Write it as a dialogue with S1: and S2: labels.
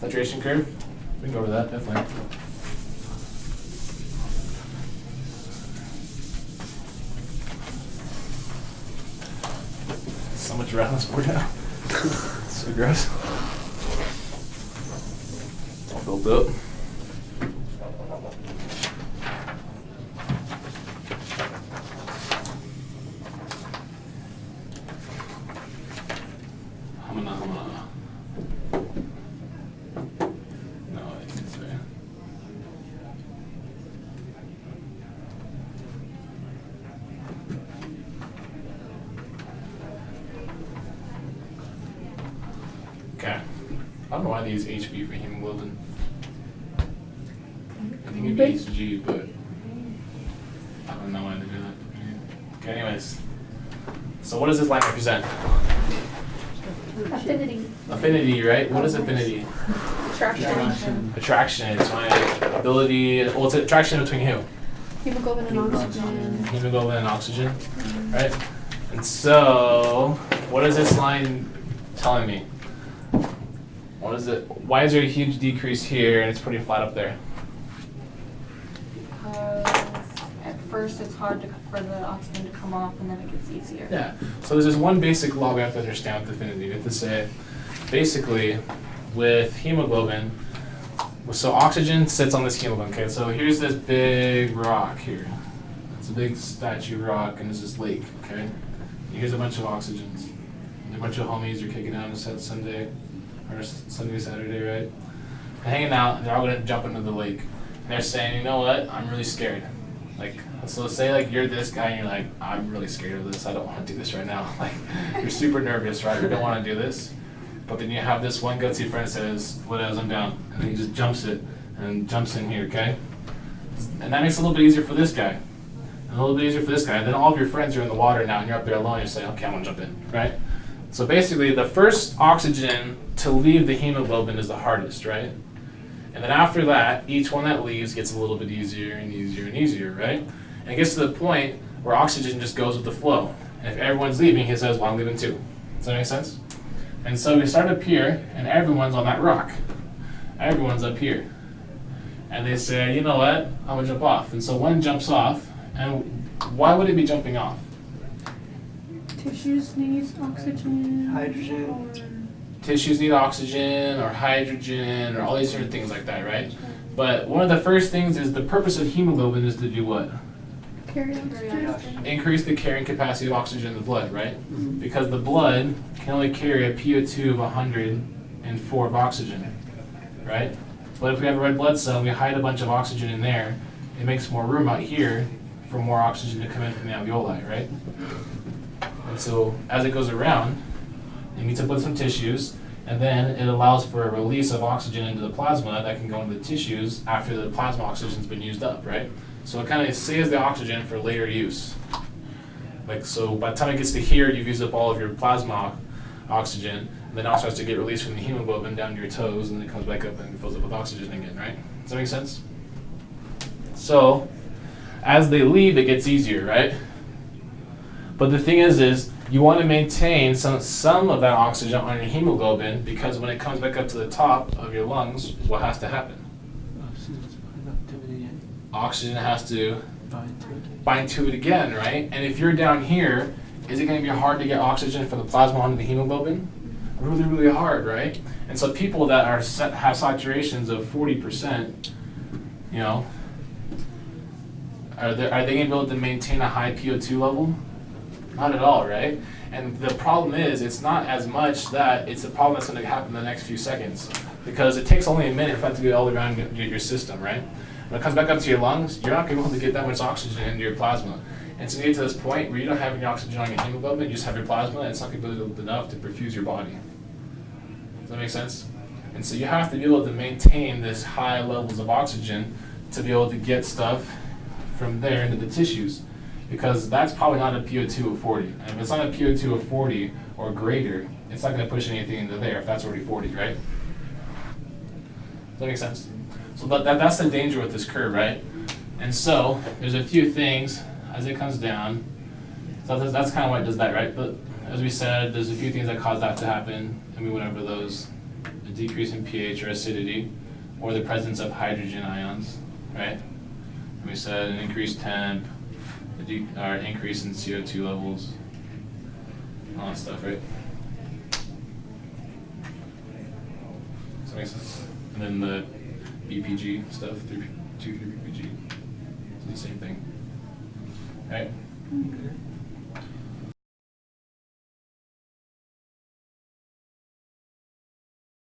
S1: Saturation curve? We can go over that, definitely. So much around this board now. So gross. It's all built up. Humana. No, I think it's right. Okay. I don't know why they use HB for hemoglobin. I think it'd be HG, but I don't know why they do that. Okay, anyways. So what does this line represent?
S2: Affinity.
S1: Affinity, right? What is affinity?
S2: Attraction.
S1: Attraction. It's my ability. Well, it's an attraction between who?
S2: Hemoglobin and oxygen.
S1: Hemoglobin and oxygen, right? And so, what is this line telling me? What is it? Why is there a huge decrease here and it's pretty flat up there?
S3: Because at first it's hard for the oxygen to come off and then it gets easier.
S1: Yeah. So there's this one basic law we have to understand with affinity. We have to say, basically, with hemoglobin, so oxygen sits on this hemoglobin. Okay, so here's this big rock here. It's a big statue rock and there's this lake. Okay, and here's a bunch of oxygens. And a bunch of homies are kicking out on Sunday or Sunday, Saturday, right? They're hanging out. And they're all gonna jump into the lake. And they're saying, you know what? I'm really scared. Like, so say like you're this guy and you're like, I'm really scared of this. I don't want to do this right now. Like, you're super nervous, right? You don't want to do this. But then you have this one gutsy friend says, whatever, I'm down. And then he just jumps it and jumps in here, okay? And that makes it a little bit easier for this guy. And a little bit easier for this guy. And then all of your friends are in the water now and you're up there alone. You're saying, okay, I'm going to jump in, right? So basically, the first oxygen to leave the hemoglobin is the hardest, right? And then after that, each one that leaves gets a little bit easier and easier and easier, right? And it gets to the point where oxygen just goes with the flow. And if everyone's leaving, he says, well, I'm leaving too. Does that make sense? And so we start up here, and everyone's on that rock. Everyone's up here. And they say, you know what, I'm gonna jump off. And so one jumps off, and why would it be jumping off?
S2: Tissues need oxygen.
S4: Hydrogen.
S1: Tissues need oxygen, or hydrogen, or all these different things like that, right? But one of the first things is the purpose of hemoglobin is to do what?
S2: Carry oxygen.
S1: Increase the carrying capacity of oxygen in the blood, right? Because the blood can only carry a PO2 of 104 of oxygen, right? But if we have a red blood cell and we hide a bunch of oxygen in there, it makes more room out here for more oxygen to come in from the alveoli, right? And so as it goes around, it meets up with some tissues, and then it allows for a release of oxygen into the plasma that can go into the tissues after the plasma oxygen's been used up, right? So it kind of saves the oxygen for later use. Like, so by the time it gets to here, you've used up all of your plasma oxygen, and then it starts to get released from the hemoglobin down to your toes, and then it comes back up and fills up with oxygen again, right? Does that make sense? So, as they leave, it gets easier, right? But the thing is you want to maintain some of that oxygen on your hemoglobin, because when it comes back up to the top of your lungs, what has to happen? Oxygen has to bind to it again, right? And if you're down here, is it going to be hard to get oxygen from the plasma onto the hemoglobin? Really, really hard, right? And so people that have saturations of 40%, you know, are they going to be able to maintain a high PO2 level? Not at all, right? And the problem is, it's not as much that, it's the problem that's going to happen in the next few seconds. Because it takes only a minute for that to get all around your system, right? When it comes back up to your lungs, you're not going to be able to get that much oxygen into your plasma. And so you get to this point where you don't have any oxygen on your hemoglobin, you just have your plasma, and it's not going to be enough to perfuse your body. Does that make sense? And so you have to be able to maintain this high levels of oxygen to be able to get stuff from there into the tissues. Because that's probably not a PO2 of 40. And if it's not a PO2 of 40 or greater, it's not going to push anything into there if that's already 40, right? Does that make sense? So that's the danger with this curve, right? And so there's a few things as it comes down. So that's kind of why it does that, right? But as we said, there's a few things that cause that to happen, and we went over those a decrease in pH or acidity, or the presence of hydrogen ions, right? And we said an increased temp, or increase in CO2 levels, all that stuff, right? Does that make sense? And then the BPG stuff, 2 BPG, it's the same thing, right?